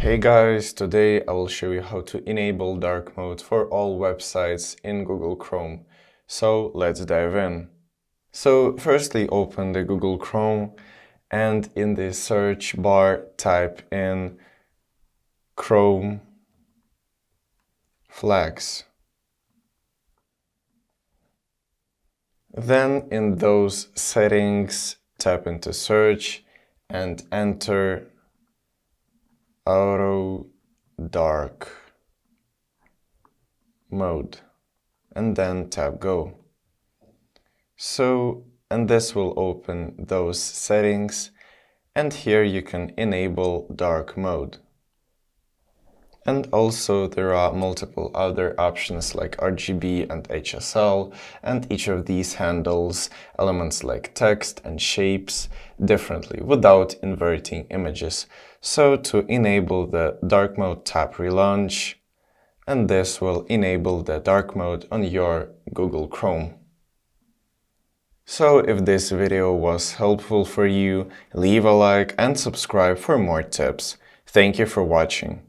Hey guys, today I will show you how to enable dark mode for all websites in Google Chrome. So let's dive in. So firstly, open the Google Chrome and in the search bar type in Chrome flags. Then in those settings, tap into search and enter auto dark mode and then tap go. And this will open those settings, and here you can enable dark mode. And also there are multiple other options like RGB and HSL, and each of these handles elements like text and shapes differently without inverting images. So to enable the dark mode, tap relaunch, and this will enable the dark mode on your Google Chrome. So if this video was helpful for you, leave a like and subscribe for more tips. Thank you for watching.